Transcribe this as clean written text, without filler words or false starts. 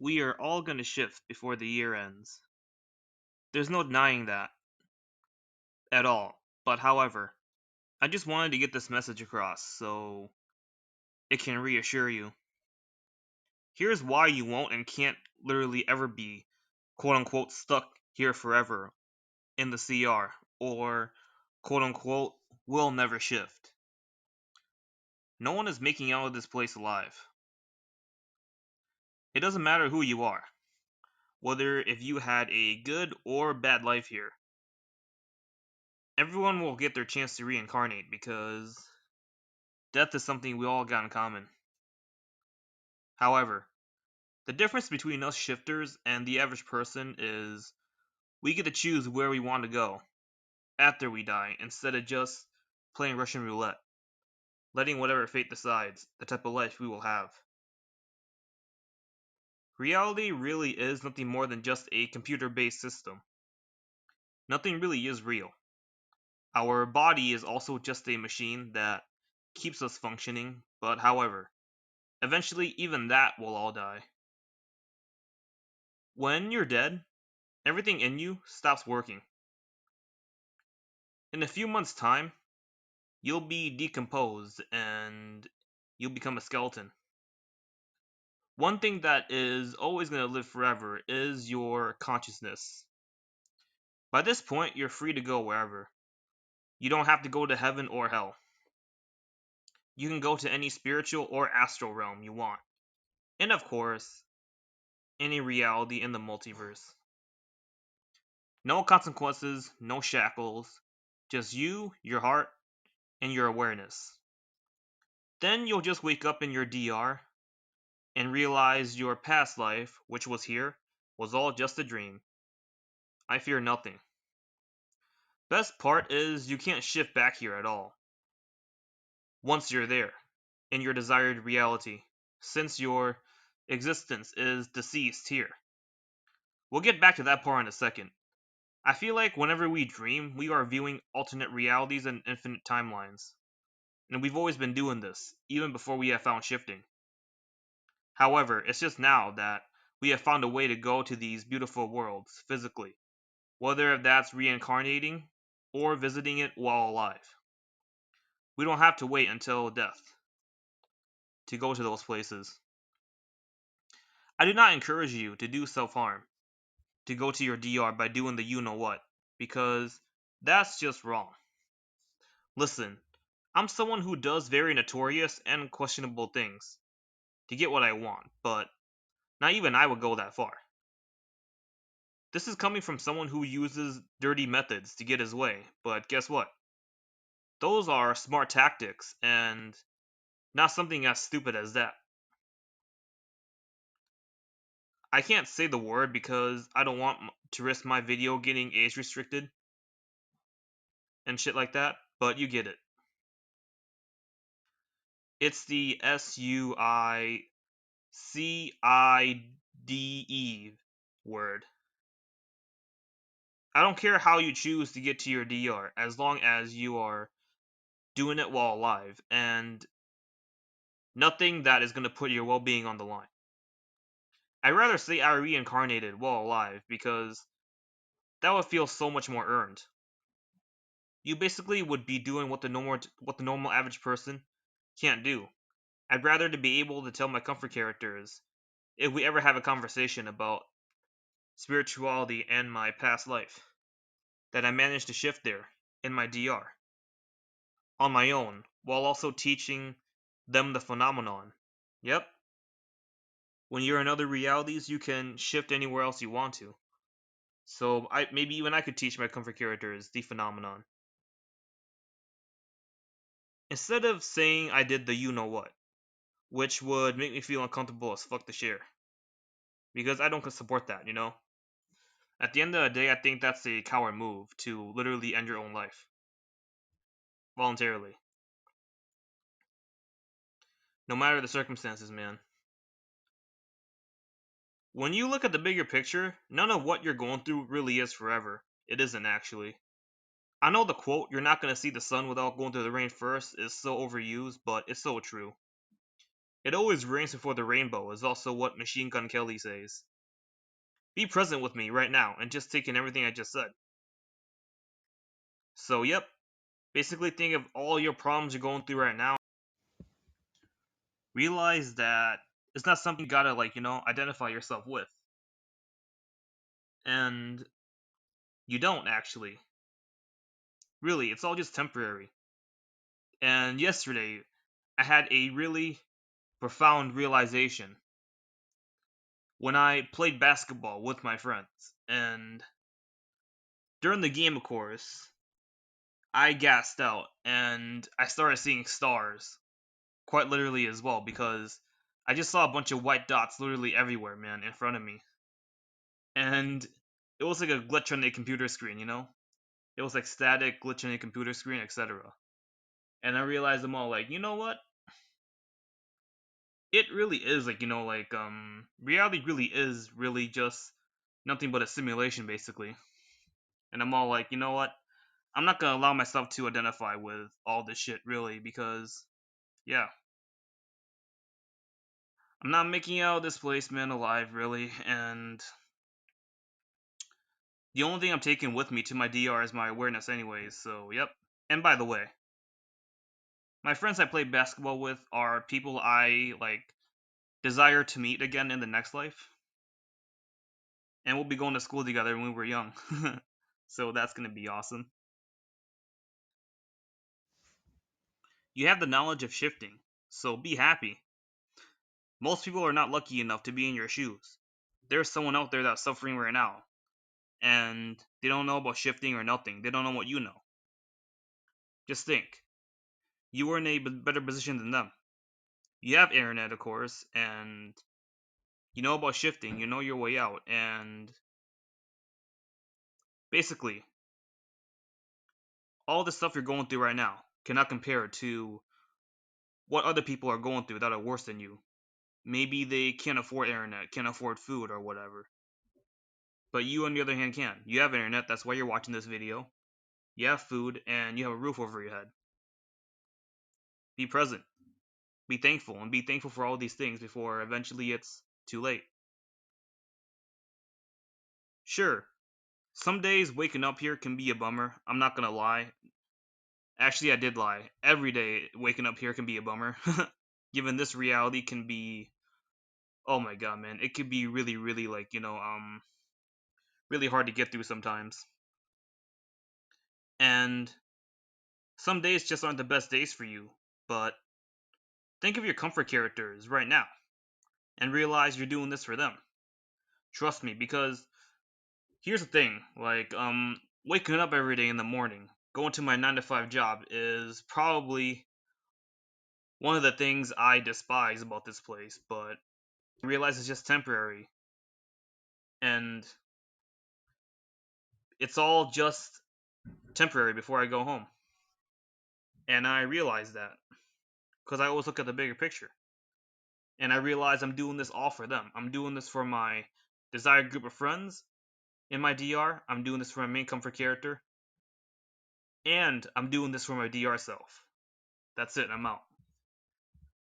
We are all going to shift before the year ends. There's no denying that at all. But however, I just wanted to get this message across so it can reassure you. Here's why you won't and can't literally ever be quote unquote stuck here forever in the CR or quote unquote will never shift. No one is making out of this place alive. It doesn't matter who you are, whether if you had a good or bad life here. Everyone will get their chance to reincarnate because death is something we all got in common. However, the difference between us shifters and the average person is we get to choose where we want to go after we die instead of just playing Russian roulette, letting whatever fate decides the type of life we will have. Reality really is nothing more than just a computer based system. Nothing really is real. Our body is also just a machine that keeps us functioning, but however, eventually even that will all die. When you're dead, everything in you stops working. In a few months' time, you'll be decomposed and you'll become a skeleton. One thing that is always going to live forever is your consciousness. By this point, you're free to go wherever. You don't have to go to heaven or hell. You can go to any spiritual or astral realm you want. And of course, any reality in the multiverse. No consequences, no shackles, just you, your heart, and your awareness. Then you'll just wake up in your DR and realize your past life, which was here, was all just a dream. I fear nothing. Best part is you can't shift back here at all. Once you're there, in your desired reality, since your existence is deceased here. We'll get back to that part in a second. I feel like whenever we dream, we are viewing alternate realities and infinite timelines. And we've always been doing this, even before we have found shifting. However, it's just now that we have found a way to go to these beautiful worlds physically, whether that's reincarnating or visiting it while alive. We don't have to wait until death to go to those places. I do not encourage you to do self harm, to go to your DR by doing the you know what, because that's just wrong. Listen, I'm someone who does very notorious and questionable things to get what I want, but not even I would go that far. This is coming from someone who uses dirty methods to get his way, but guess what? Those are smart tactics and not something as stupid as that. I can't say the word because I don't want to risk my video getting age restricted and shit like that, but you get it. It's the SUICIDE word. I don't care how you choose to get to your DR as long as you are doing it while alive and nothing that is going to put your well being on the line. I'd rather say I reincarnated while alive because that would feel so much more earned. You basically would be doing what the normal average person can't do. I'd rather to be able to tell my comfort characters if we ever have a conversation about spirituality and my past life that I managed to shift there in my DR on my own while also teaching them the phenomenon. Yep, when you're in other realities, you can shift anywhere else you want to. So maybe even I could teach my comfort characters the phenomenon. Instead of saying I did the you know what, which would make me feel uncomfortable as fuck to share. Because I don't support that, you know? At the end of the day, I think that's a coward move to literally end your own life. Voluntarily. No matter the circumstances, man. When you look at the bigger picture, none of what you're going through really is forever. It isn't actually. I know the quote, you're not going to see the sun without going through the rain first, is so overused, but it's so true. It always rains before the rainbow is also what Machine Gun Kelly says. Be present with me right now and just take in everything I just said. So, yep. Basically, think of all your problems you're going through right now. Realize that it's not something you gotta, identify yourself with. And you don't, actually. Really, it's all just temporary. And yesterday, I had a really profound realization when I played basketball with my friends. And during the game, of course, I gassed out and I started seeing stars, quite literally as well, because I just saw a bunch of white dots literally everywhere, man, in front of me. And it was like a glitch on a computer screen, you know? It was like static, glitch on a computer screen, etc. And I realized I'm all like, you know what? It really is reality really is really just nothing but a simulation, basically. And I'm all like, you know what? I'm not gonna allow myself to identify with all this shit, really, because, yeah, I'm not making out of this place, man, alive, really, and the only thing I'm taking with me to my DR is my awareness, anyways, so, yep. And by the way, my friends I play basketball with are people I, desire to meet again in the next life, and we'll be going to school together when we were young. So that's gonna be awesome. You have the knowledge of shifting, so be happy. Most people are not lucky enough to be in your shoes. There's someone out there that's suffering right now, and they don't know about shifting or nothing. They don't know what you know. Just think, you are in a better position than them. You have internet, of course, and you know about shifting. You know your way out, and basically, all the stuff you're going through right now cannot compare to what other people are going through that are worse than you. Maybe they can't afford internet, can't afford food, or whatever. But you, on the other hand, can. You have internet, that's why you're watching this video. You have food, and you have a roof over your head. Be present. Be thankful, and be thankful for all these things before eventually it's too late. Sure, some days waking up here can be a bummer. I'm not gonna lie. Actually, I did lie. Every day waking up here can be a bummer. Given this reality can be, oh my god, man, it could be really, really really hard to get through sometimes. And some days just aren't the best days for you. But think of your comfort characters right now and realize you're doing this for them. Trust me, because here's the thing, waking up every day in the morning, going to my 9 to 5 job is probably one of the things I despise about this place, but I realize it's just temporary and it's all just temporary before I go home. And I realize that because I always look at the bigger picture. And I realize I'm doing this all for them. I'm doing this for my desired group of friends in my DR. I'm doing this for my main comfort character. And I'm doing this for my DR self. That's it, I'm out.